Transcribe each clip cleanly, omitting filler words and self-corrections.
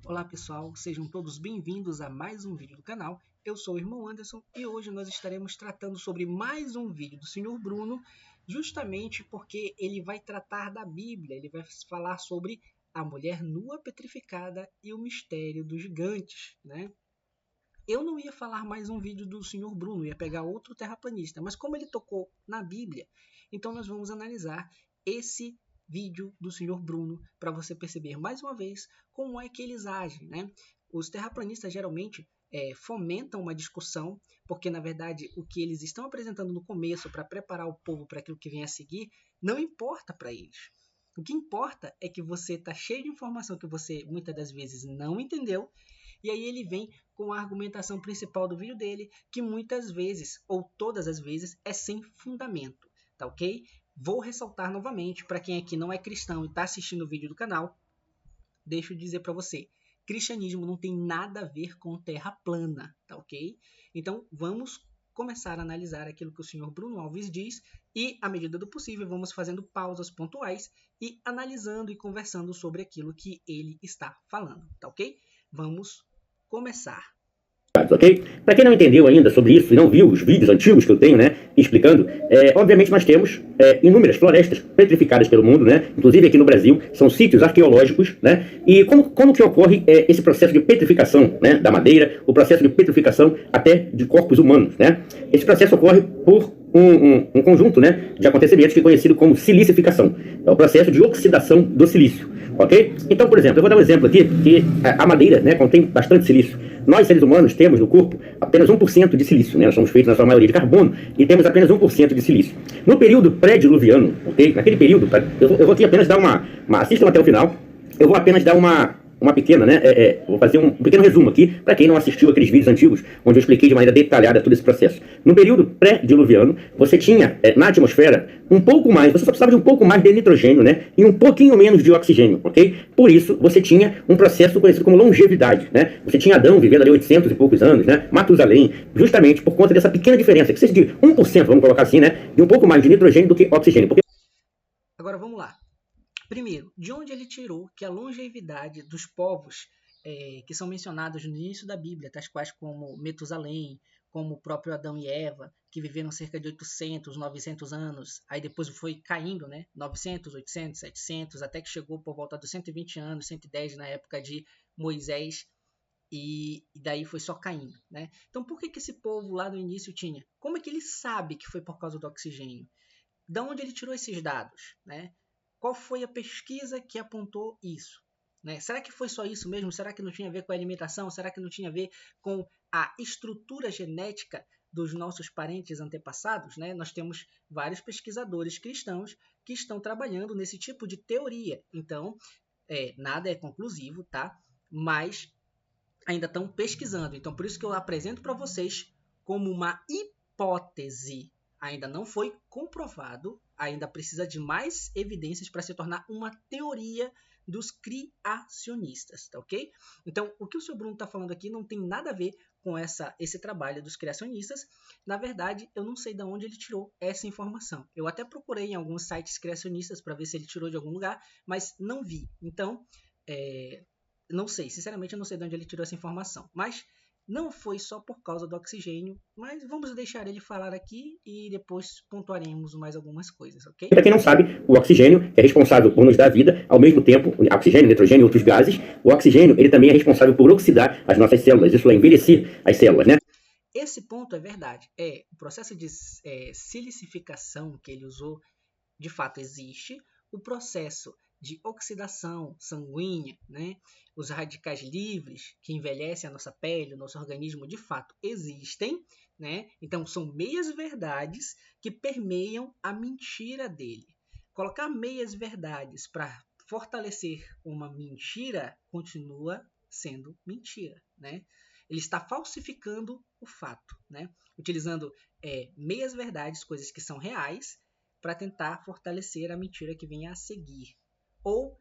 Olá pessoal, sejam todos bem-vindos a mais um vídeo do canal. Eu sou o irmão Anderson e hoje nós estaremos tratando sobre mais um vídeo do Sr. Bruno, justamente porque ele vai tratar da Bíblia, ele vai falar sobre a mulher nua petrificada e o mistério dos gigantes, né? Eu não ia falar mais um vídeo do Sr. Bruno, ia pegar outro terraplanista, mas como ele tocou na Bíblia, então nós vamos analisar esse vídeo do Sr. Bruno para você perceber mais uma vez como é que eles agem, né? Os terraplanistas geralmente fomentam uma discussão, porque na verdade o que eles estão apresentando no começo para preparar o povo para aquilo que vem a seguir não importa para eles. O que importa é que você está cheio de informação que você muitas das vezes não entendeu, e aí ele vem com a argumentação principal do vídeo dele, que muitas vezes, ou todas as vezes, é sem fundamento, tá ok? Vou ressaltar novamente, para quem aqui não é cristão e está assistindo o vídeo do canal, deixa eu dizer para você, cristianismo não tem nada a ver com terra plana, tá ok? Então vamos começar a analisar aquilo que o senhor Bruno Alves diz e, à medida do possível, vamos fazendo pausas pontuais e analisando e conversando sobre aquilo que ele está falando, tá ok? Vamos começar. Ok? Para quem não entendeu ainda sobre isso e não viu os vídeos antigos que eu tenho, né, explicando, obviamente nós temos inúmeras florestas petrificadas pelo mundo, né, inclusive aqui no Brasil, são sítios arqueológicos, né, e como que ocorre esse processo de petrificação, né, da madeira, o processo de petrificação até de corpos humanos, né? Esse processo ocorre por um conjunto, né, de acontecimentos que é conhecido como silicificação. É o processo de oxidação do silício, ok? Então, por exemplo, eu vou dar um exemplo aqui, que a madeira, né, contém bastante silício. Nós, seres humanos, temos no corpo apenas 1% de silício, né? Nós somos feitos na sua maioria de carbono e temos apenas 1% de silício. No período pré-diluviano, ok? Naquele período, eu vou aqui apenas dar assistam até o final, eu vou apenas dar uma pequena, né? Vou fazer um pequeno resumo aqui, para quem não assistiu aqueles vídeos antigos, onde eu expliquei de maneira detalhada todo esse processo. No período pré-diluviano, você tinha na atmosfera um pouco mais, você só precisava de um pouco mais de nitrogênio, né? E um pouquinho menos de oxigênio, ok? Por isso, você tinha um processo conhecido como longevidade, né? Você tinha Adão vivendo ali 800 e poucos anos, né? Matusalém, justamente por conta dessa pequena diferença, que seja de 1%, vamos colocar assim, né? De um pouco mais de nitrogênio do que oxigênio. Agora vamos lá. Primeiro, de onde ele tirou que a longevidade dos povos que são mencionados no início da Bíblia, tais quais como Metusalém, como o próprio Adão e Eva, que viveram cerca de 800, 900 anos, aí depois foi caindo, né? 900, 800, 700, até que chegou por volta dos 120 anos, 110 na época de Moisés, e daí foi só caindo, né? Então por que esse povo lá no início tinha? Como é que ele sabe que foi por causa do oxigênio? De onde ele tirou esses dados, né? Qual foi a pesquisa que apontou isso? Né? Será que foi só isso mesmo? Será que não tinha a ver com a alimentação? Será que não tinha a ver com a estrutura genética dos nossos parentes antepassados? Né? Nós temos vários pesquisadores cristãos que estão trabalhando nesse tipo de teoria. Então, nada é conclusivo, tá? Mas ainda estão pesquisando. Então, por isso que eu apresento para vocês como uma hipótese. Ainda não foi comprovado, ainda precisa de mais evidências para se tornar uma teoria dos criacionistas, tá ok? Então, o que o seu Bruno está falando aqui não tem nada a ver com esse trabalho dos criacionistas. Na verdade, eu não sei de onde ele tirou essa informação. Eu até procurei em alguns sites criacionistas para ver se ele tirou de algum lugar, mas não vi. Então, não sei, sinceramente eu não sei de onde ele tirou essa informação, mas não foi só por causa do oxigênio, mas vamos deixar ele falar aqui e depois pontuaremos mais algumas coisas, ok? Para quem não sabe, o oxigênio é responsável por nos dar vida, ao mesmo tempo, oxigênio, nitrogênio e outros gases, o oxigênio ele também é responsável por oxidar as nossas células, isso é envelhecer as células, né? Esse ponto é verdade, o processo de silicificação que ele usou, de fato existe, o processo de oxidação sanguínea, né? Os radicais livres que envelhecem a nossa pele, o nosso organismo, de fato existem, né? Então são meias verdades que permeiam a mentira dele. Colocar meias verdades para fortalecer uma mentira continua sendo mentira, né? Ele está falsificando o fato, né? Utilizando meias verdades, coisas que são reais, para tentar fortalecer a mentira que venha a seguir. Ou,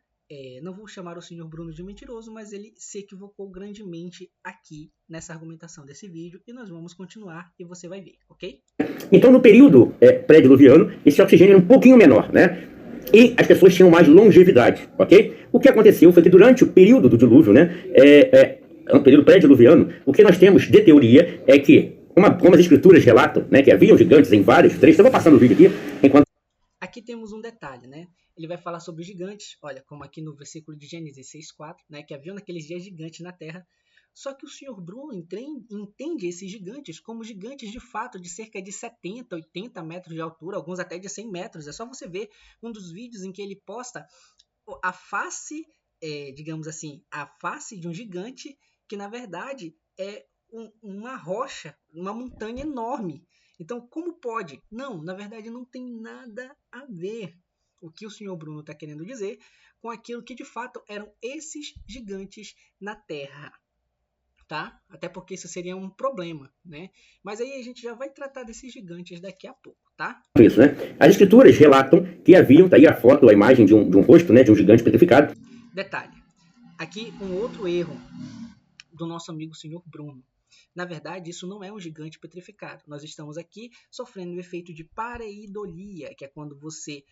não vou chamar o senhor Bruno de mentiroso, mas ele se equivocou grandemente aqui nessa argumentação desse vídeo e nós vamos continuar e você vai ver, ok? Então, no período pré-diluviano, esse oxigênio era um pouquinho menor, né? e as pessoas tinham mais longevidade, ok? O que aconteceu foi que durante o período do dilúvio, né, um período pré-diluviano, o que nós temos de teoria é que, como as escrituras relatam, né, que haviam gigantes em vários trechos, eu vou passando o vídeo aqui, enquanto... Aqui temos um detalhe, né? Ele vai falar sobre os gigantes, olha, como aqui no versículo de Gênesis 6:4, né, que haviam naqueles dias gigantes na terra. Só que o Sr. Bruno entende esses gigantes como gigantes de fato de cerca de 70, 80 metros de altura, alguns até de 100 metros. É só você ver um dos vídeos em que ele posta a face, digamos assim, a face de um gigante que na verdade é uma rocha, uma montanha enorme. Então, como pode? Não, na verdade não tem nada a ver o que o Sr. Bruno está querendo dizer com aquilo que de fato eram esses gigantes na Terra. Tá? Até porque isso seria um problema, né? Mas aí a gente já vai tratar desses gigantes daqui a pouco, tá? Isso, né? As escrituras relatam que haviam, tá aí a foto, a imagem de um rosto, né, de um gigante petrificado. Detalhe, aqui um outro erro do nosso amigo Sr. Bruno. Na verdade, isso não é um gigante petrificado. Nós estamos aqui sofrendo o efeito de pareidolia, que é quando você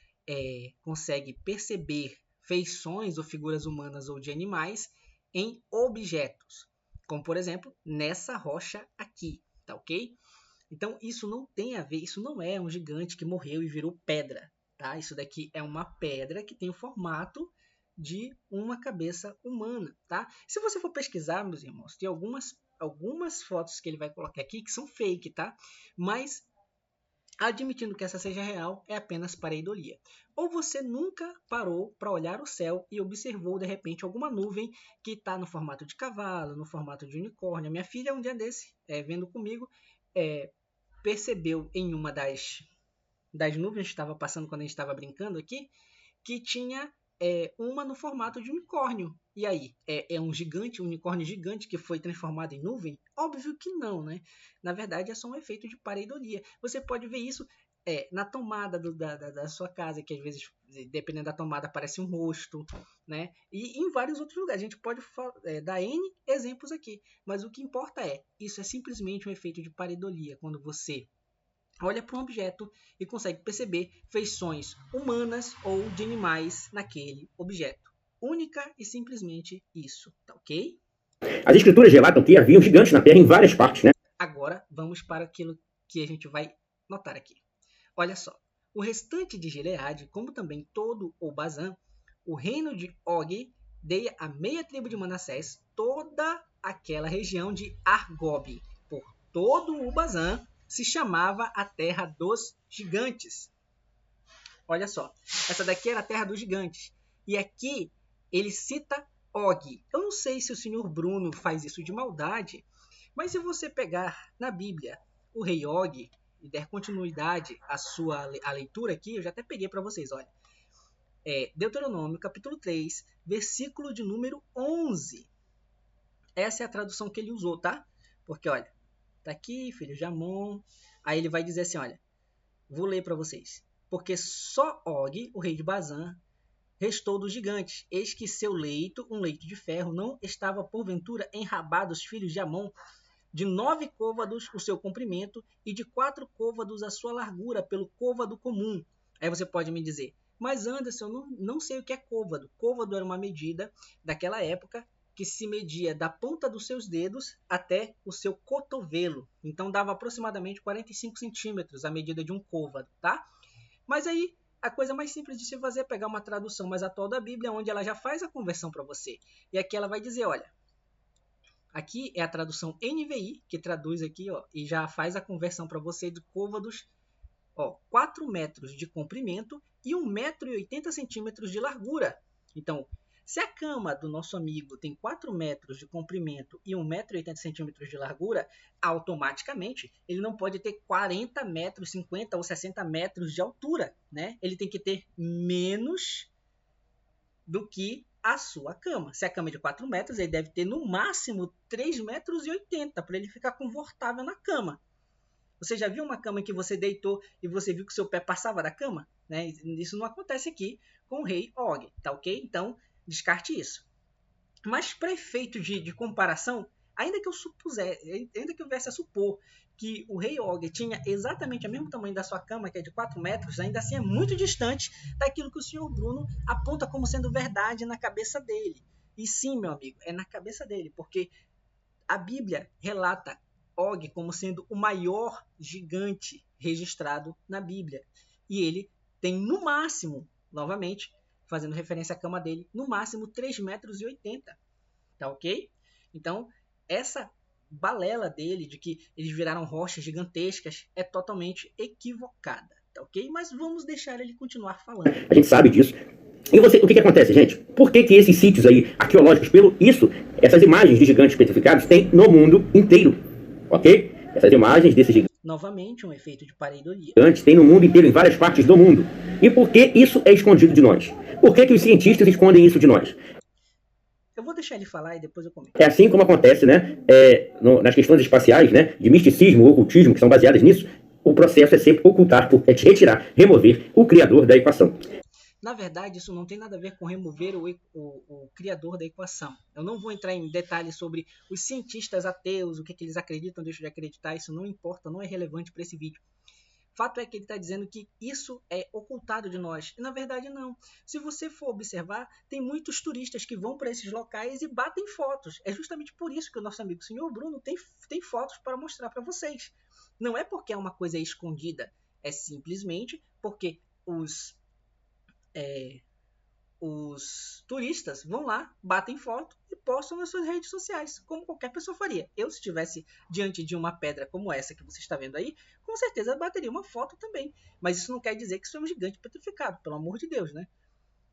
consegue perceber feições ou figuras humanas ou de animais em objetos. Como, por exemplo, nessa rocha aqui, tá ok? Então, isso não tem a ver, isso não é um gigante que morreu e virou pedra, tá? Isso daqui é uma pedra que tem o formato de uma cabeça humana, tá? Se você for pesquisar, meus irmãos, tem algumas fotos que ele vai colocar aqui que são fake, tá? Mas, admitindo que essa seja real, é apenas pareidolia. Ou você nunca parou para olhar o céu e observou, de repente, alguma nuvem que está no formato de cavalo, no formato de unicórnio. A minha filha, um dia desse, vendo comigo, percebeu em uma das nuvens que estava passando quando a gente estava brincando aqui, que tinha uma no formato de unicórnio. E aí, é um gigante, um unicórnio gigante que foi transformado em nuvem? Óbvio que não, né? Na verdade, é só um efeito de pareidolia. Você pode ver isso na tomada da sua casa, que às vezes, dependendo da tomada, parece um rosto, né? E em vários outros lugares. A gente pode dar N exemplos aqui. Mas o que importa isso é simplesmente um efeito de pareidolia. Quando você olha para um objeto e consegue perceber feições humanas ou de animais naquele objeto. Única e simplesmente isso, tá ok? As escrituras relatam que haviam gigantes na Terra em várias partes, né? Agora vamos para aquilo que a gente vai notar aqui. Olha só, o restante de Gileade, como também todo o Bazã, o reino de Og, dei a meia tribo de Manassés, toda aquela região de Argob, por todo o Bazã, se chamava a terra dos gigantes. Olha só, essa daqui era a terra dos gigantes. E aqui ele cita Og. Eu não sei se o senhor Bruno faz isso de maldade, mas se você pegar na Bíblia o rei Og e der continuidade à leitura aqui, eu já até peguei para vocês, olha. Deuteronômio, capítulo 3, versículo de número 11. Essa é a tradução que ele usou, tá? Porque, olha, tá aqui, filho de Amon. Aí ele vai dizer assim, olha, vou ler para vocês. Porque só Og, o rei de Bazã, restou dos gigantes. Eis que seu leito, um leito de ferro, não estava porventura enrabado os filhos de Amon, de 9 côvados o seu comprimento e de 4 côvados a sua largura, pelo côvado comum. Aí você pode me dizer, mas Anderson, eu não sei o que é côvado. Côvado era uma medida daquela época que se media da ponta dos seus dedos até o seu cotovelo. Então dava aproximadamente 45 centímetros a medida de um côvado, tá? Mas aí a coisa mais simples de se fazer é pegar uma tradução mais atual da Bíblia, onde ela já faz a conversão para você. E aqui ela vai dizer, olha, aqui é a tradução NVI, que traduz aqui, ó, e já faz a conversão para você de côvados, 4 metros de comprimento e 1,80 m de largura. Então, se a cama do nosso amigo tem 4 metros de comprimento e 1,80 m de largura, automaticamente ele não pode ter 40 metros, 50 ou 60 metros de altura, né? Ele tem que ter menos do que a sua cama. Se a cama é de 4 metros, ele deve ter no máximo 3,80 metros para ele ficar confortável na cama. Você já viu uma cama em que você deitou e você viu que seu pé passava da cama? Né? Isso não acontece aqui com o rei Og, tá ok? Então, descarte isso. Mas para efeito de comparação, Ainda que eu viesse a supor que o rei Og tinha exatamente o mesmo tamanho da sua cama, que é de 4 metros, ainda assim é muito distante daquilo que o senhor Bruno aponta como sendo verdade na cabeça dele. E sim, meu amigo, é na cabeça dele, porque a Bíblia relata Og como sendo o maior gigante registrado na Bíblia. E ele tem no máximo, novamente, fazendo referência à cama dele, no máximo 3,80 metros. Tá ok? Então, essa balela dele de que eles viraram rochas gigantescas é totalmente equivocada, tá ok? Mas vamos deixar ele continuar falando. A gente sabe disso. E o que acontece, gente? Por que esses sítios aí arqueológicos, essas imagens de gigantes petrificados tem no mundo inteiro, ok? Essas imagens desses gigantes, novamente, um efeito de pareidolia, tem no mundo inteiro, em várias partes do mundo. E por que isso é escondido de nós? Por que os cientistas escondem isso de nós? Eu vou deixar ele falar e depois eu comento. É assim como acontece, né, nas questões espaciais, né, de misticismo, ocultismo, que são baseadas nisso, o processo é sempre ocultar, é retirar, remover o criador da equação. Na verdade, isso não tem nada a ver com remover o criador da equação. Eu não vou entrar em detalhes sobre os cientistas ateus, o que eles acreditam, deixam de acreditar, isso não importa, não é relevante para esse vídeo. Fato é que ele está dizendo que isso é ocultado de nós. E na verdade não. Se você for observar, tem muitos turistas que vão para esses locais e batem fotos. É justamente por isso que o nosso amigo Sr. Bruno tem fotos para mostrar para vocês. Não é porque é uma coisa escondida, é simplesmente porque os turistas vão lá, batem foto e postam nas suas redes sociais, como qualquer pessoa faria. Eu, se estivesse diante de uma pedra como essa que você está vendo aí, com certeza bateria uma foto também. Mas isso não quer dizer que isso é um gigante petrificado, pelo amor de Deus, né?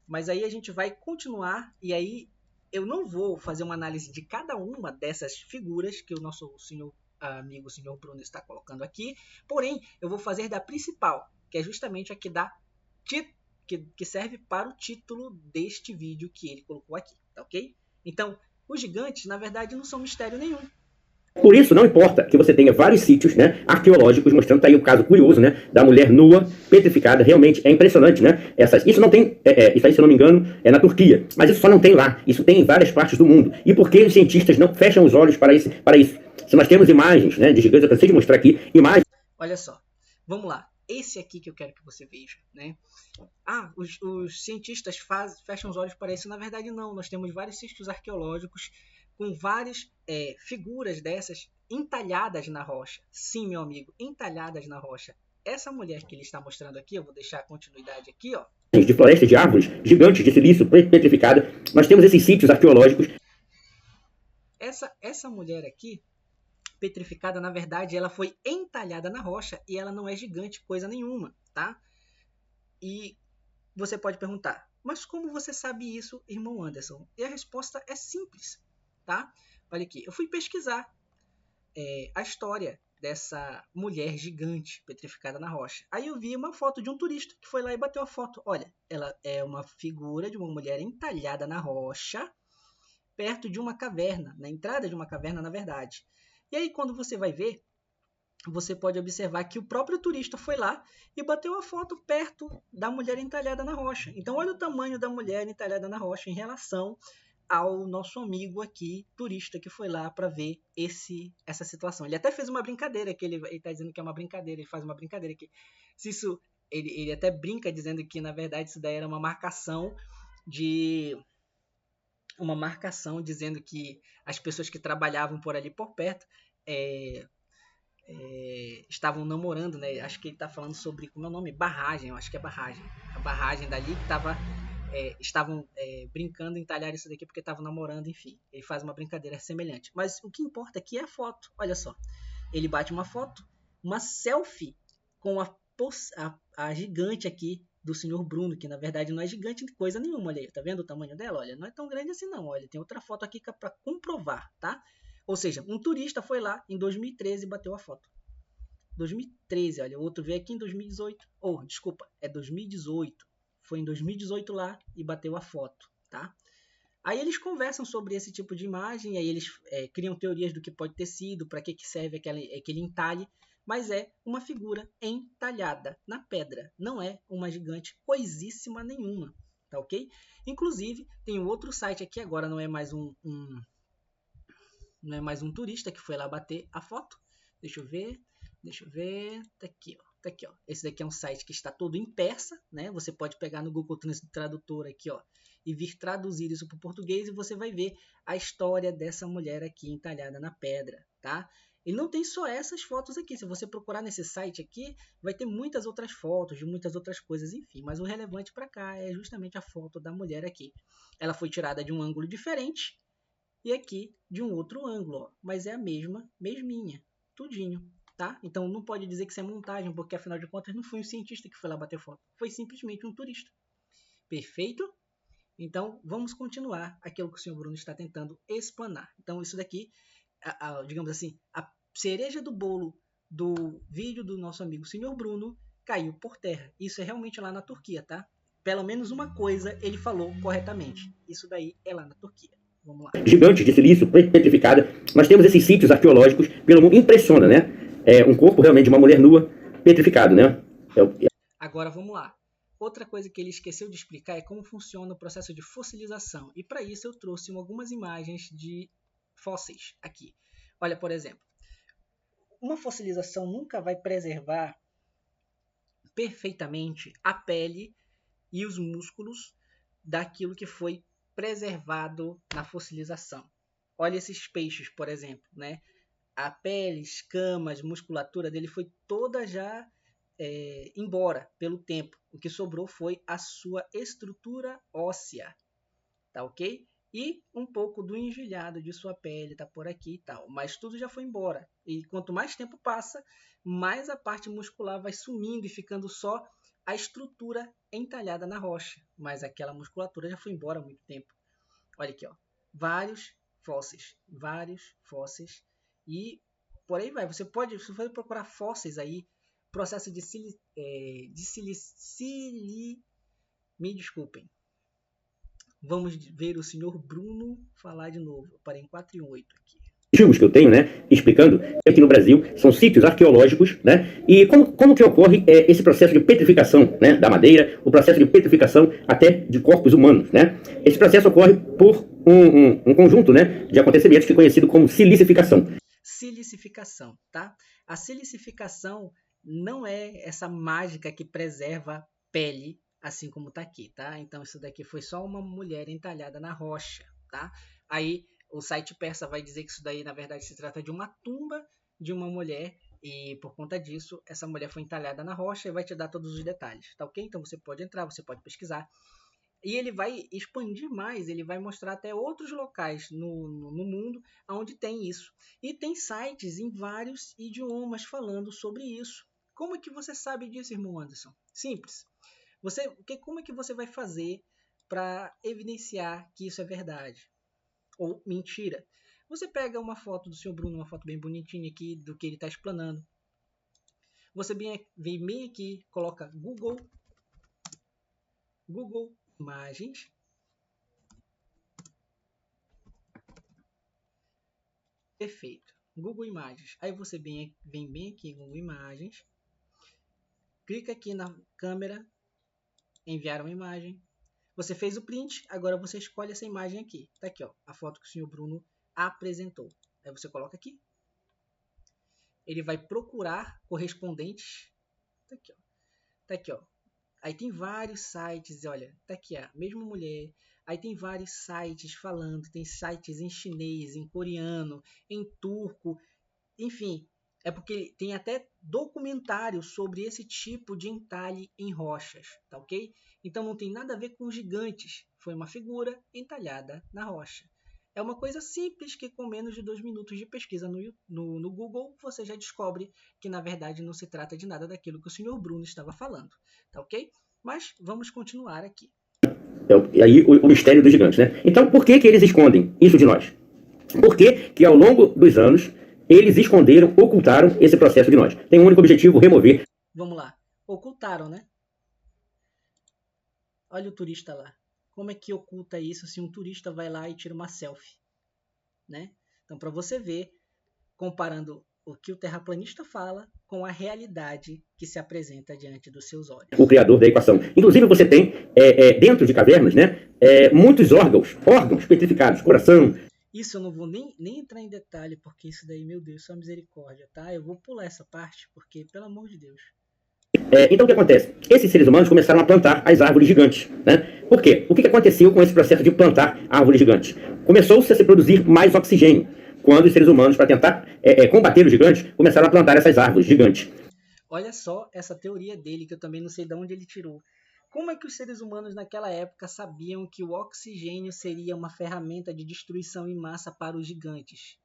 Mas aí a gente vai continuar, e aí eu não vou fazer uma análise de cada uma dessas figuras que o nosso amigo senhor Bruno está colocando aqui, porém eu vou fazer da principal, que é justamente a que dá que serve para o título deste vídeo que ele colocou aqui, tá ok? Então, os gigantes, na verdade, não são mistério nenhum. Por isso, não importa que você tenha vários sítios, né, arqueológicos, mostrando, tá aí o caso curioso, né, da mulher nua, petrificada, realmente é impressionante, né? Isso não tem, isso aí, se eu não me engano, é na Turquia, mas isso só não tem lá, isso tem em várias partes do mundo. E por que os cientistas não fecham os olhos para isso? Se nós temos imagens, né, de gigantes, eu cansei de mostrar aqui, imagens... Olha só, vamos lá. Esse aqui que eu quero que você veja, né? Os cientistas fecham os olhos para isso. Na verdade, não. Nós temos vários sítios arqueológicos com várias figuras dessas entalhadas na rocha. Sim, meu amigo, entalhadas na rocha. Essa mulher que ele está mostrando aqui, eu vou deixar a continuidade aqui, ó. De floresta de árvores gigantes de silício petrificada. Nós temos esses sítios arqueológicos. Essa mulher aqui, petrificada, na verdade, ela foi entalhada na rocha e ela não é gigante coisa nenhuma, tá? E você pode perguntar, mas como você sabe isso, irmão Anderson? E a resposta é simples, tá? Olha aqui, eu fui pesquisar a história dessa mulher gigante petrificada na rocha. Aí eu vi uma foto de um turista que foi lá e bateu a foto. Olha, ela é uma figura de uma mulher entalhada na rocha, perto de uma caverna, na entrada de uma caverna, na verdade. E aí, quando você vai ver, você pode observar que o próprio turista foi lá e bateu a foto perto da mulher entalhada na rocha. Então, olha o tamanho da mulher entalhada na rocha em relação ao nosso amigo aqui, turista, que foi lá para ver essa situação. Ele até fez uma brincadeira, que ele está dizendo que é uma brincadeira, ele faz uma brincadeira que se isso, ele até brinca dizendo que, na verdade, isso daí era uma marcação dizendo que as pessoas que trabalhavam por ali por perto estavam namorando, né? Acho que ele está falando sobre, como é o nome? Barragem, eu acho que é barragem. A barragem dali que estavam brincando em talhar isso daqui porque estavam namorando, enfim. Ele faz uma brincadeira semelhante. Mas o que importa aqui é a foto. Olha só. Ele bate uma foto, uma selfie com a gigante aqui do senhor Bruno, que na verdade não é gigante de coisa nenhuma. Olha aí, tá vendo o tamanho dela? Olha, não é tão grande assim não. Olha, tem outra foto aqui para comprovar, tá? Ou seja, um turista foi lá em 2013 e bateu a foto. 2013, olha, o outro veio aqui em 2018. Desculpa, é 2018. Foi em 2018 lá e bateu a foto, tá? Aí eles conversam sobre esse tipo de imagem, aí eles criam teorias do que pode ter sido, para que serve aquele entalhe, mas é uma figura entalhada na pedra, não é uma gigante coisíssima nenhuma, tá ok? Inclusive, tem um outro site aqui, agora não é mais um Não é mais um turista que foi lá bater a foto. Deixa eu ver. Tá aqui, ó. Tá aqui, ó. Esse daqui é um site que está todo em persa, né? Você pode pegar no Google Tradutor aqui, ó, e vir traduzir isso para o português e você vai ver a história dessa mulher aqui entalhada na pedra, tá? E não tem só essas fotos aqui. Se você procurar nesse site aqui, vai ter muitas outras fotos de muitas outras coisas, enfim. Mas o relevante para cá é justamente a foto da mulher aqui. Ela foi tirada de um ângulo diferente e aqui de um outro ângulo, ó. Mas é a mesminha, tudinho, tá? Então não pode dizer que isso é montagem, porque afinal de contas não foi um cientista que foi lá bater foto. Foi simplesmente um turista. Perfeito? Então vamos continuar aquilo que o senhor Bruno está tentando explanar. Então isso daqui, digamos assim, a cereja do bolo do vídeo do nosso amigo senhor Bruno caiu por terra. Isso é realmente lá na Turquia, tá? Pelo menos uma coisa ele falou corretamente. Isso daí é lá na Turquia. Vamos lá. Gigantes de silício, petrificada. Nós temos esses sítios arqueológicos pelo mundo. Impressiona, né? É um corpo realmente de uma mulher nua, petrificado, né? Agora vamos lá. Outra coisa que ele esqueceu de explicar é como funciona o processo de fossilização. E para isso eu trouxe algumas imagens de fósseis aqui. Olha, por exemplo, uma fossilização nunca vai preservar perfeitamente a pele e os músculos daquilo que foi preservado na fossilização. Olha esses peixes, por exemplo, né? A pele, escamas, musculatura dele foi toda já embora pelo tempo. O que sobrou foi a sua estrutura óssea, tá ok? E um pouco do engelhado de sua pele tá por aqui e tal, mas tudo já foi embora. E quanto mais tempo passa, mais a parte muscular vai sumindo e ficando só a estrutura entalhada na rocha, mas aquela musculatura já foi embora há muito tempo. Olha aqui, ó, vários fósseis e por aí vai. Você pode procurar fósseis aí, processo de me desculpem. Vamos ver o senhor Bruno falar de novo. Eu parei em 4:08 aqui. Artigos que eu tenho, né, explicando que aqui no Brasil são sítios arqueológicos, né, e como que ocorre esse processo de petrificação, né, da madeira, o processo de petrificação até de corpos humanos, né. Esse processo ocorre por um conjunto, né, de acontecimentos que é conhecido como silicificação. Silicificação, tá? A silicificação não é essa mágica que preserva pele, assim como tá aqui, tá? Então isso daqui foi só uma mulher entalhada na rocha, tá? Aí o site persa vai dizer que isso daí na verdade se trata de uma tumba de uma mulher e por conta disso essa mulher foi entalhada na rocha e vai te dar todos os detalhes, tá ok? Então você pode entrar, você pode pesquisar. E ele vai expandir mais, ele vai mostrar até outros locais no mundo onde tem isso. E tem sites em vários idiomas falando sobre isso. Como é que você sabe disso, irmão Anderson? Simples. Como é que você vai fazer para evidenciar que isso é verdade? Ou mentira? Você pega uma foto do seu Bruno, uma foto bem bonitinha aqui do que ele está explanando. Você vem bem aqui, coloca Google Imagens. Perfeito. Google Imagens. Aí você vem bem aqui em Google Imagens. Clica aqui na câmera. Enviar uma imagem. Você fez o print. Agora você escolhe essa imagem aqui. Tá aqui, ó. A foto que o senhor Bruno apresentou. Aí você coloca aqui. Ele vai procurar correspondentes. Tá aqui, ó. Tá aqui, ó. Aí tem vários sites, olha, tá aqui a mesma mulher. Aí tem vários sites falando, tem sites em chinês, em coreano, em turco, enfim. É porque tem até documentário sobre esse tipo de entalhe em rochas, tá ok? Então não tem nada a ver com gigantes, foi uma figura entalhada na rocha. É uma coisa simples que com menos de 2 minutos de pesquisa no Google, você já descobre que na verdade não se trata de nada daquilo que o senhor Bruno estava falando, tá ok? Mas vamos continuar aqui. E aí o mistério dos gigantes, né? Então por que eles escondem isso de nós? Por que ao longo dos anos eles esconderam, ocultaram esse processo de nós? Tem um único objetivo, remover. Vamos lá. Ocultaram, né? Olha o turista lá. Como é que oculta isso se um turista vai lá e tira uma selfie, né? Então, para você ver, comparando o que o terraplanista fala com a realidade que se apresenta diante dos seus olhos. O criador da equação. Inclusive, você tem, dentro de cavernas, né, muitos órgãos petrificados, coração. Isso eu não vou nem entrar em detalhe, porque isso daí, meu Deus, só misericórdia, tá? Eu vou pular essa parte, porque, pelo amor de Deus. Então o que acontece? Esses seres humanos começaram a plantar as árvores gigantes, né? Por quê? O que aconteceu com esse processo de plantar árvores gigantes? Começou-se a se produzir mais oxigênio, quando os seres humanos, para tentar combater os gigantes, começaram a plantar essas árvores gigantes. Olha só essa teoria dele, que eu também não sei de onde ele tirou. Como é que os seres humanos naquela época sabiam que o oxigênio seria uma ferramenta de destruição em massa para os gigantes?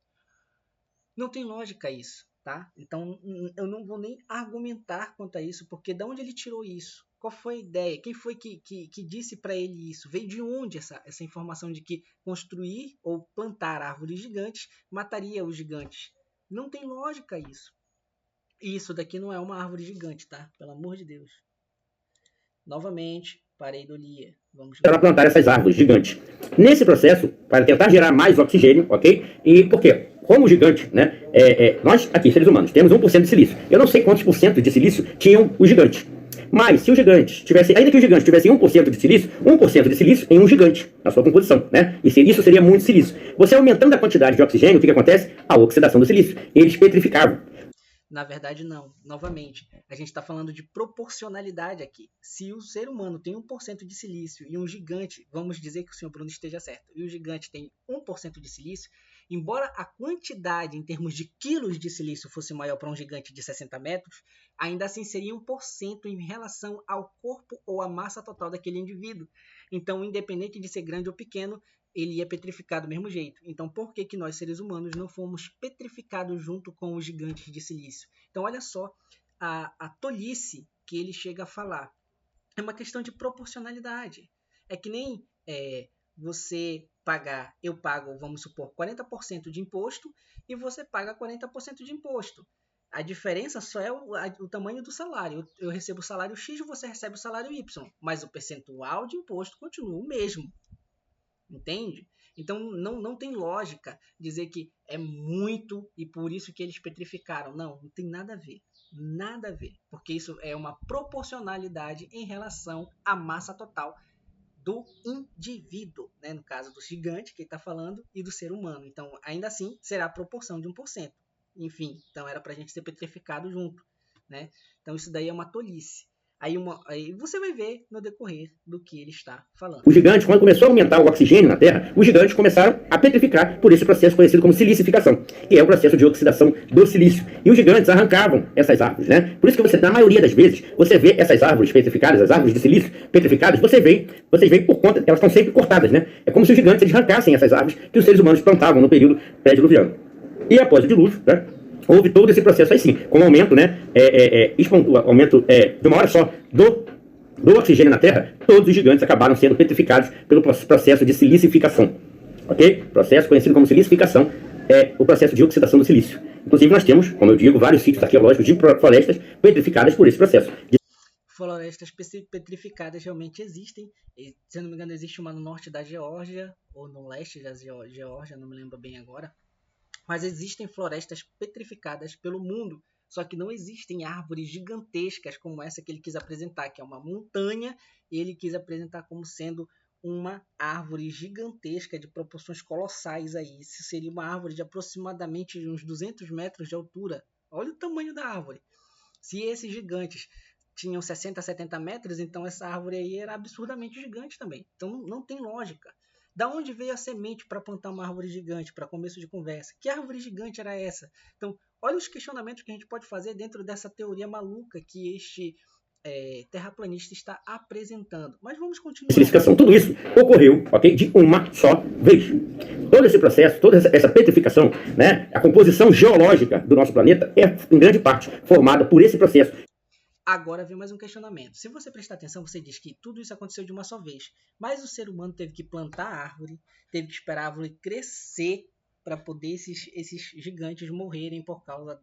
Não tem lógica isso, tá? Então eu não vou nem argumentar quanto a isso, porque de onde ele tirou isso? Qual foi a ideia? Quem foi que disse para ele isso? Veio de onde essa informação de que construir ou plantar árvores gigantes mataria os gigantes? Não tem lógica isso. E isso daqui não é uma árvore gigante, tá? Pelo amor de Deus. Novamente, pareidolia. Vamos Para plantar essas árvores gigantes. Nesse processo, para tentar gerar mais oxigênio, ok? E por quê? Como gigante, né? Nós, aqui, seres humanos, temos 1% de silício. Eu não sei quantos por cento de silício tinham os gigantes. Mas se os gigantes tivessem, ainda que os gigantes tivessem 1% de silício, 1% de silício em um gigante, na sua composição, né? E isso seria muito silício. Você aumentando a quantidade de oxigênio, o que acontece? A oxidação do silício. Eles petrificavam. Na verdade, não. Novamente, a gente está falando de proporcionalidade aqui. Se o ser humano tem 1% de silício e um gigante, vamos dizer que o senhor Bruno esteja certo, e o gigante tem 1% de silício, embora a quantidade em termos de quilos de silício fosse maior para um gigante de 60 metros, ainda assim seria 1% em relação ao corpo ou à massa total daquele indivíduo. Então, independente de ser grande ou pequeno, ele ia petrificar do mesmo jeito. Então, por que nós, seres humanos, não fomos petrificados junto com os gigantes de silício? Então, olha só a tolice que ele chega a falar. É uma questão de proporcionalidade. É que nem você pagar, eu pago, vamos supor, 40% de imposto e você paga 40% de imposto. A diferença só é o tamanho do salário. Eu recebo o salário X e você recebe o salário Y, mas o percentual de imposto continua o mesmo. Entende? Então não tem lógica dizer que é muito e por isso que eles petrificaram. Não tem nada a ver. Nada a ver. Porque isso é uma proporcionalidade em relação à massa total do indivíduo, né? No caso do gigante que ele está falando e do ser humano. Então, ainda assim, será a proporção de 1%. Enfim, então era para a gente ser petrificado junto, né? Então isso daí é uma tolice. Aí você vai ver no decorrer do que ele está falando. Os gigantes, quando começou a aumentar o oxigênio na Terra, os gigantes começaram a petrificar por esse processo conhecido como silicificação, que é o processo de oxidação do silício. E os gigantes arrancavam essas árvores, né? Por isso que você, na maioria das vezes, você vê essas árvores petrificadas, as árvores de silício petrificadas, vocês veem por conta, elas estão sempre cortadas, né? É como se os gigantes eles arrancassem essas árvores que os seres humanos plantavam no período pré-diluviano. E após o dilúvio, né? Houve todo esse processo aí sim, com o aumento, né? Aumento de uma hora só do oxigênio na Terra, todos os gigantes acabaram sendo petrificados pelo processo de silicificação. Ok? Processo conhecido como silicificação é o processo de oxidação do silício. Inclusive nós temos, como eu digo, vários sítios arqueológicos de florestas petrificadas por esse processo. Florestas petrificadas realmente existem. Se eu não me engano, existe uma no norte da Geórgia, ou no leste da Geórgia, não me lembro bem agora. Mas existem florestas petrificadas pelo mundo, só que não existem árvores gigantescas como essa que ele quis apresentar, que é uma montanha, e ele quis apresentar como sendo uma árvore gigantesca de proporções colossais aí. Isso seria uma árvore de aproximadamente uns 200 metros de altura. Olha o tamanho da árvore. Se esses gigantes tinham 60, 70 metros, então essa árvore aí era absurdamente gigante também. Então não tem lógica. Da onde veio a semente para plantar uma árvore gigante, para começo de conversa? Que árvore gigante era essa? Então, olha os questionamentos que a gente pode fazer dentro dessa teoria maluca que este terraplanista está apresentando. Mas vamos continuar. Silicificação, tudo isso ocorreu, ok, de uma só vez. Todo esse processo, toda essa petrificação, né, a composição geológica do nosso planeta é, em grande parte, formada por esse processo. Agora vem mais um questionamento. Se você prestar atenção, você diz que tudo isso aconteceu de uma só vez. Mas o ser humano teve que plantar a árvore, teve que esperar a árvore crescer para poder esses gigantes morrerem por causa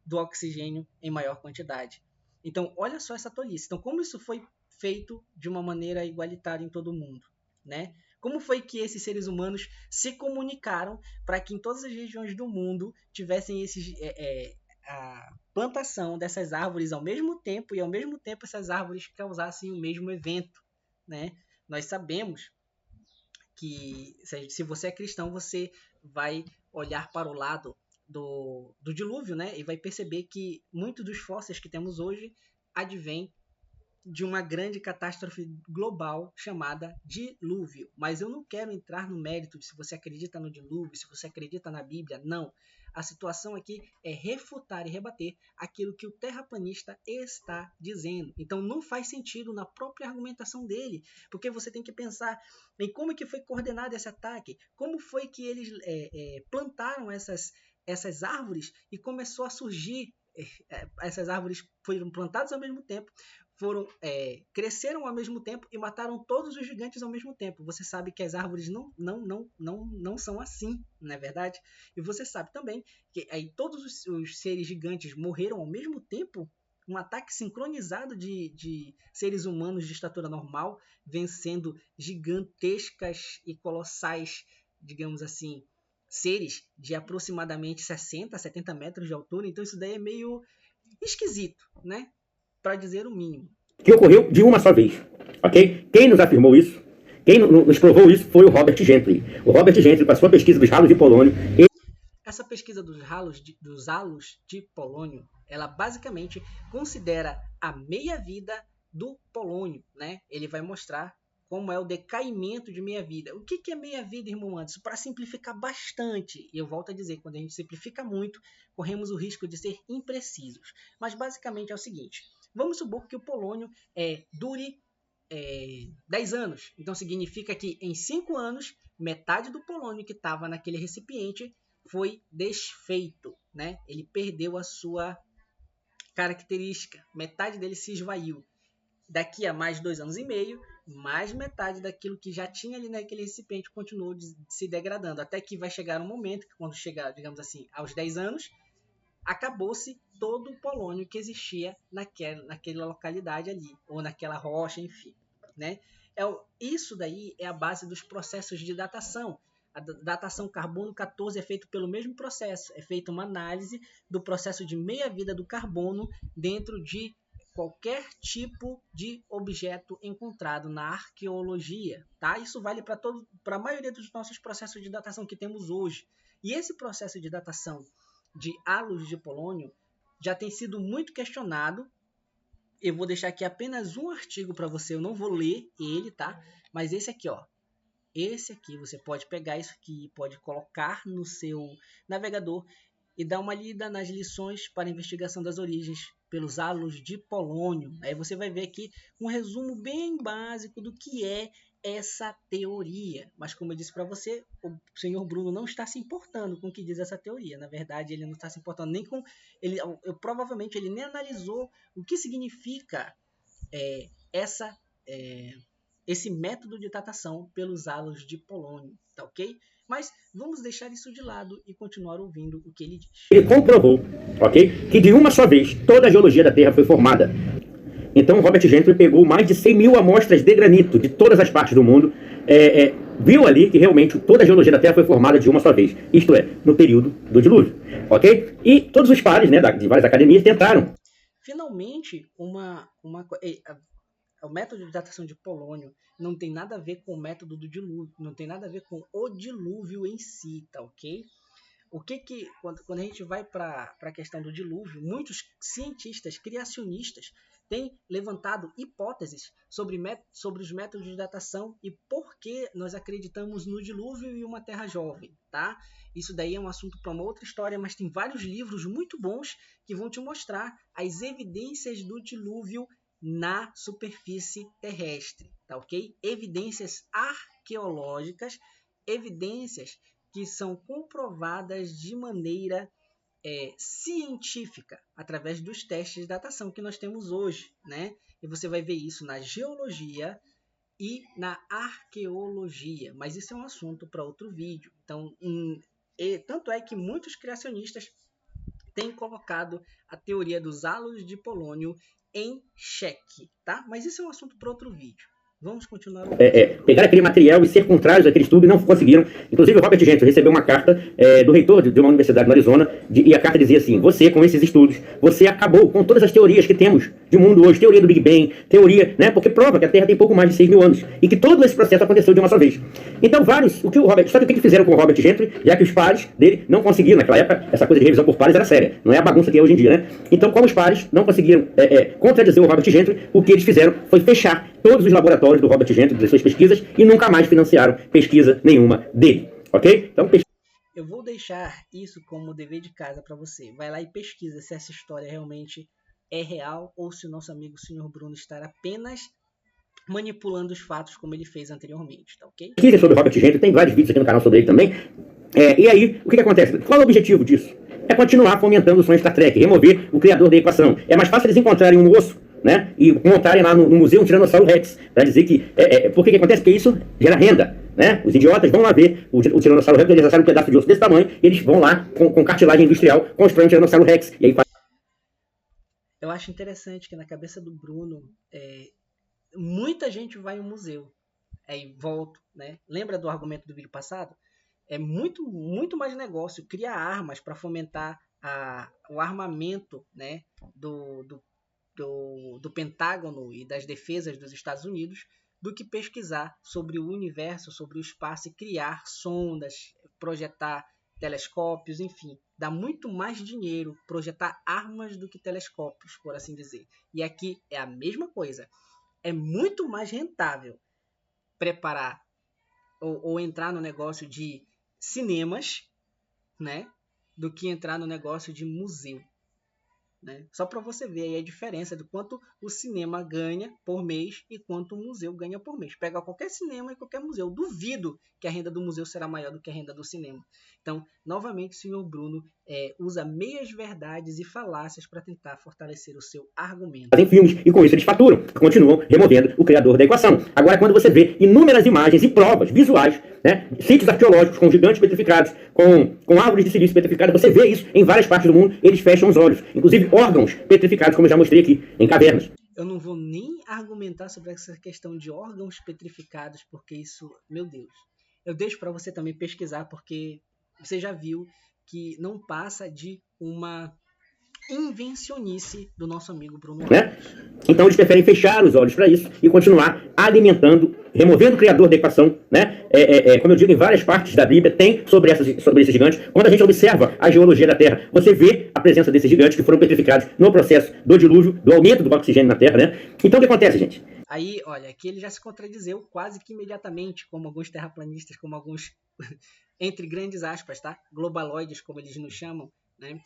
do oxigênio em maior quantidade. Então, olha só essa tolice. Então, como isso foi feito de uma maneira igualitária em todo mundo, né? Como foi que esses seres humanos se comunicaram para que em todas as regiões do mundo tivessem a plantação dessas árvores ao mesmo tempo e ao mesmo tempo essas árvores causassem o mesmo evento, né? Nós sabemos que se você é cristão, você vai olhar para o lado do dilúvio, né? E vai perceber que muitos dos fósseis que temos hoje advêm de uma grande catástrofe global chamada dilúvio. Mas eu não quero entrar no mérito de se você acredita no dilúvio, se você acredita na Bíblia, não. A situação aqui é refutar e rebater aquilo que o terraplanista está dizendo. Então não faz sentido na própria argumentação dele, porque você tem que pensar em como que foi coordenado esse ataque, como foi que eles plantaram essas árvores e começou a surgir. Essas árvores foram plantadas ao mesmo tempo, cresceram ao mesmo tempo e mataram todos os gigantes ao mesmo tempo. Você sabe que as árvores não são assim, não é verdade? E você sabe também que aí todos os seres gigantes morreram ao mesmo tempo, um ataque sincronizado de seres humanos de estatura normal, vencendo gigantescas e colossais, digamos assim, seres de aproximadamente 60 a 70 metros de altura. Então isso daí é meio esquisito, né? Para dizer o mínimo. Que ocorreu de uma só vez, ok? Quem nos afirmou isso, quem nos provou isso foi o Robert Gentry. O Robert Gentry, com a sua pesquisa dos halos de polônio... Essa pesquisa dos halos de polônio, ela basicamente considera a meia-vida do polônio, né? Ele vai mostrar como é o decaimento de meia-vida. O que é meia-vida, irmão Anderson? Para simplificar bastante, e eu volto a dizer, quando a gente simplifica muito, corremos o risco de ser imprecisos. Mas basicamente é o seguinte: vamos supor que o polônio dure 10 anos. Então significa que em 5 anos, metade do polônio que estava naquele recipiente foi desfeito, né? Ele perdeu a sua característica, metade dele se esvaiu. Daqui a mais 2 anos e meio, mais metade daquilo que já tinha ali naquele recipiente continuou se degradando, até que vai chegar um momento que, quando chegar, digamos assim, aos 10 anos, acabou-se todo o polônio que existia naquela localidade ali, ou naquela rocha, enfim, né? Isso daí é a base dos processos de datação. A datação carbono 14 é feita pelo mesmo processo, é feita uma análise do processo de meia-vida do carbono dentro de qualquer tipo de objeto encontrado na arqueologia, tá? Isso vale para a maioria dos nossos processos de datação que temos hoje. E esse processo de datação de halos de polônio já tem sido muito questionado. Eu vou deixar aqui apenas um artigo para você, eu não vou ler ele, tá? Mas esse aqui, ó. Esse aqui, você pode pegar isso aqui, pode colocar no seu navegador e dar uma lida nas lições para investigação das origens pelos halos de polônio. Aí você vai ver aqui um resumo bem básico do que é essa teoria. Mas como eu disse para você, o senhor Bruno não está se importando com o que diz essa teoria. Na verdade, ele não está se importando nem com... provavelmente ele nem analisou o que significa esse método de datação pelos halos de polônio, tá ok? Mas vamos deixar isso de lado e continuar ouvindo o que ele diz. Ele comprovou, ok, que de uma só vez toda a geologia da Terra foi formada. Então Robert Gentry pegou mais de 100 mil amostras de granito de todas as partes do mundo, viu ali que realmente toda a geologia da Terra foi formada de uma só vez, isto é, no período do dilúvio, ok? E todos os pares, né, de várias academias tentaram. Finalmente, o método de datação de polônio não tem nada a ver com o método do dilúvio, não tem nada a ver com o dilúvio em si, tá ok? Quando a gente vai para a questão do dilúvio, muitos cientistas criacionistas têm levantado hipóteses sobre os métodos de datação e por que nós acreditamos no dilúvio e uma Terra jovem, tá? Isso daí é um assunto para uma outra história, mas tem vários livros muito bons que vão te mostrar as evidências do dilúvio na superfície terrestre, tá ok? Evidências arqueológicas, evidências que são comprovadas de maneira científica, através dos testes de datação que nós temos hoje, né? E você vai ver isso na geologia e na arqueologia, mas isso é um assunto para outro vídeo. Então, tanto é que muitos criacionistas têm colocado a teoria dos halos de polônio em xeque, tá? Mas isso é um assunto para outro vídeo. Vamos continuar. Pegar aquele material e ser contrários àquele estudo e não conseguiram. Inclusive, o Robert Gentry recebeu uma carta do reitor de uma universidade no Arizona, e a carta dizia assim: você, com esses estudos, você acabou com todas as teorias que temos de mundo hoje, teoria do Big Bang, teoria, né, porque prova que a Terra tem pouco mais de 6 mil anos e que todo esse processo aconteceu de uma só vez. Então, só que o que fizeram com o Robert Gentry, já que os pares dele não conseguiram, naquela época, essa coisa de revisão por pares era séria, não é a bagunça que é hoje em dia, né? Então, como os pares não conseguiram contradizer o Robert Gentry, o que eles fizeram foi fechar todos os laboratórios do Robert Gentry, das suas pesquisas, e nunca mais financiaram pesquisa nenhuma dele, ok? Então, eu vou deixar isso como dever de casa para você. Vai lá e pesquisa se essa história realmente é real ou se o nosso amigo Sr. Bruno está apenas manipulando os fatos como ele fez anteriormente, tá ok? Pesquisa sobre o Robert Gentry, tem vários vídeos aqui no canal sobre ele também. E aí, o que acontece? Qual é o objetivo disso? É continuar fomentando o sonho Star Trek, remover o criador da equação. É mais fácil eles encontrarem um osso, né, e montarem lá no museu um Tiranossauro Rex, para dizer que... por que acontece? Porque isso gera renda, né? Os idiotas vão lá ver o Tiranossauro Rex, eles acharam um pedaço de osso desse tamanho, e eles vão lá com cartilagem industrial, constroem um Tiranossauro Rex, e aí... Eu acho interessante que na cabeça do Bruno, muita gente vai ao museu, aí volta, né? Lembra do argumento do vídeo passado? É muito, muito mais negócio criar armas para fomentar o armamento, né, do Pentágono e das defesas dos Estados Unidos do que pesquisar sobre o universo, sobre o espaço e criar sondas, projetar telescópios, enfim. Dá muito mais dinheiro projetar armas do que telescópios, por assim dizer. E aqui é a mesma coisa. É muito mais rentável preparar ou entrar no negócio de cinemas, né, do que entrar no negócio de museu. Né? Só para você ver aí a diferença do quanto o cinema ganha por mês e quanto o museu ganha por mês. Pega qualquer cinema e qualquer museu. Duvido que a renda do museu será maior do que a renda do cinema. Então, novamente, o senhor Bruno usa meias verdades e falácias para tentar fortalecer o seu argumento. Fazem filmes e com isso eles faturam, continuam removendo o criador da equação. Agora, quando você vê inúmeras imagens e provas visuais, né, sítios arqueológicos com gigantes petrificados, com árvores de silício petrificadas, você vê isso em várias partes do mundo, eles fecham os olhos. Inclusive órgãos petrificados, como eu já mostrei aqui, em cavernas. Eu não vou nem argumentar sobre essa questão de órgãos petrificados, porque isso, meu Deus. Eu deixo para você também pesquisar, porque você já viu que não passa de uma invencionice do nosso amigo Bruno Alves. Né? Então eles preferem fechar os olhos para isso e continuar alimentando, removendo o criador da equação, né? Como eu digo, em várias partes da Bíblia tem sobre esses gigantes. Quando a gente observa a geologia da Terra, você vê a presença desses gigantes que foram petrificados no processo do dilúvio, do aumento do oxigênio na Terra, né? Então o que acontece, gente? Aí, olha, aqui ele já se contradizeu quase que imediatamente, como alguns terraplanistas, como alguns, entre grandes aspas, tá? Globaloides, como eles nos chamam, né?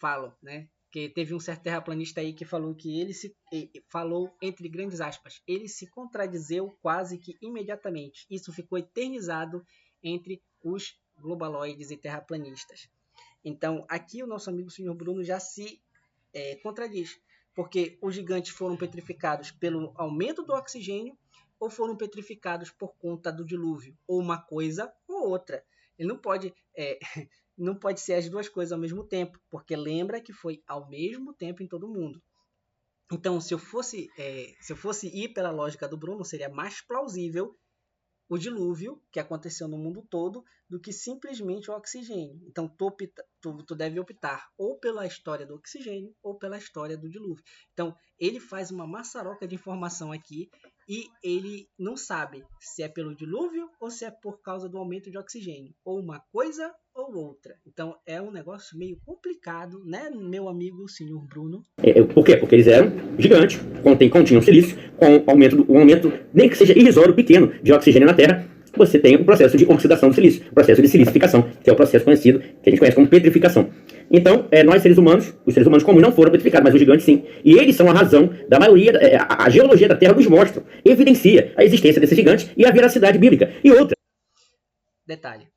Falam, né? Que teve um certo terraplanista aí que falou que ele falou entre grandes aspas, ele se contradizeu quase que imediatamente. Isso ficou eternizado entre os globaloides e terraplanistas. Então, aqui o nosso amigo Sr. Bruno já se contradiz, porque os gigantes foram petrificados pelo aumento do oxigênio ou foram petrificados por conta do dilúvio, ou uma coisa ou outra. Ele não pode não pode ser as duas coisas ao mesmo tempo, porque lembra que foi ao mesmo tempo em todo mundo. Então, se eu fosse ir pela lógica do Bruno, seria mais plausível o dilúvio que aconteceu no mundo todo do que simplesmente o oxigênio. Então, tu deve optar ou pela história do oxigênio ou pela história do dilúvio. Então, ele faz uma maçaroca de informação aqui e ele não sabe se é pelo dilúvio ou se é por causa do aumento de oxigênio. Ou uma coisa ou outra. Então, é um negócio meio complicado, né, meu amigo senhor Bruno? Por quê? Porque eles eram gigantes, continham silício, com o aumento, nem que seja irrisório, pequeno, de oxigênio na Terra, você tem o processo de oxidação do silício, o processo de silicificação, que é o processo conhecido, que a gente conhece como petrificação. Então, os seres humanos comuns não foram petrificados, mas os gigantes sim. E eles são a razão da maioria, a geologia da Terra nos mostra, evidencia a existência desses gigantes e a veracidade bíblica. E outra. Detalhe.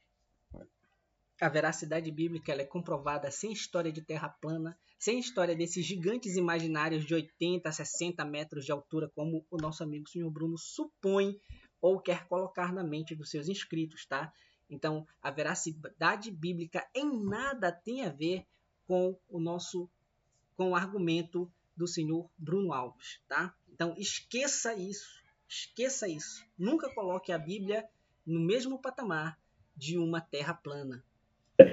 A veracidade bíblica ela é comprovada sem história de terra plana, sem história desses gigantes imaginários de 80 a 60 metros de altura, como o nosso amigo Sr. Bruno supõe ou quer colocar na mente dos seus inscritos, tá? Então, a veracidade bíblica em nada tem a ver com o argumento do senhor Bruno Alves, tá? Então, esqueça isso. Nunca coloque a Bíblia no mesmo patamar de uma terra plana.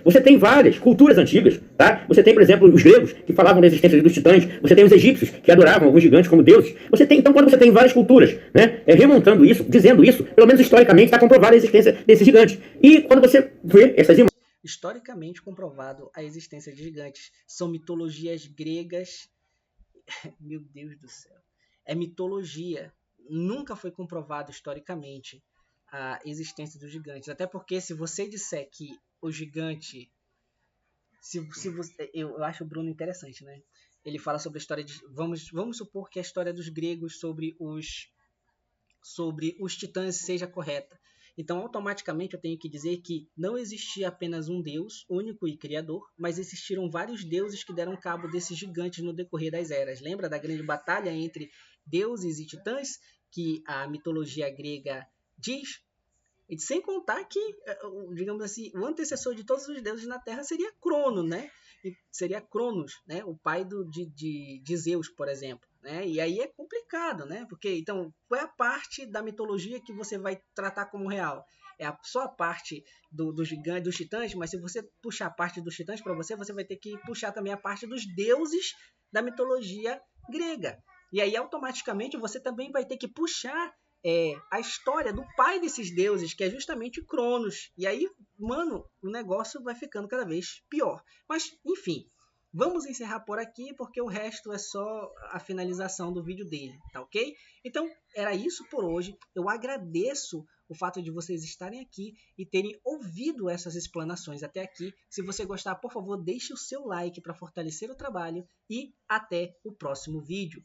Você tem várias culturas antigas, tá? Você tem, por exemplo, os gregos, que falavam da existência dos titãs. Você tem os egípcios, que adoravam alguns gigantes como deuses. Você tem, então, quando você tem várias culturas, né, remontando isso, dizendo isso, pelo menos historicamente está comprovada a existência desses gigantes. E quando você vê essas imagens... Historicamente comprovado a existência de gigantes. São mitologias gregas. Meu Deus do céu. É mitologia. Nunca foi comprovado historicamente a existência dos gigantes. Até porque se você disser que o gigante... Se você, eu acho o Bruno interessante, né? Ele fala sobre a história de... Vamos supor que a história dos gregos sobre os titãs seja correta. Então, automaticamente, eu tenho que dizer que não existia apenas um Deus, único e criador, mas existiram vários deuses que deram cabo desses gigantes no decorrer das eras. Lembra da grande batalha entre deuses e titãs, que a mitologia grega diz? E sem contar que, digamos assim, o antecessor de todos os deuses na Terra seria Crono, né? E seria Cronos, né? O pai de Zeus, por exemplo. Né? E aí é complicado, né? Porque, então, qual é a parte da mitologia que você vai tratar como real? É só a parte dos gigantes, dos titãs, mas se você puxar a parte dos titãs para você, você vai ter que puxar também a parte dos deuses da mitologia grega. E aí, automaticamente, você também vai ter que puxar a história do pai desses deuses, que é justamente Cronos. E aí, mano, o negócio vai ficando cada vez pior. Mas, enfim, vamos encerrar por aqui, porque o resto é só a finalização do vídeo dele, tá ok? Então, era isso por hoje. Eu agradeço o fato de vocês estarem aqui e terem ouvido essas explanações até aqui. Se você gostar, por favor, deixe o seu like para fortalecer o trabalho e até o próximo vídeo.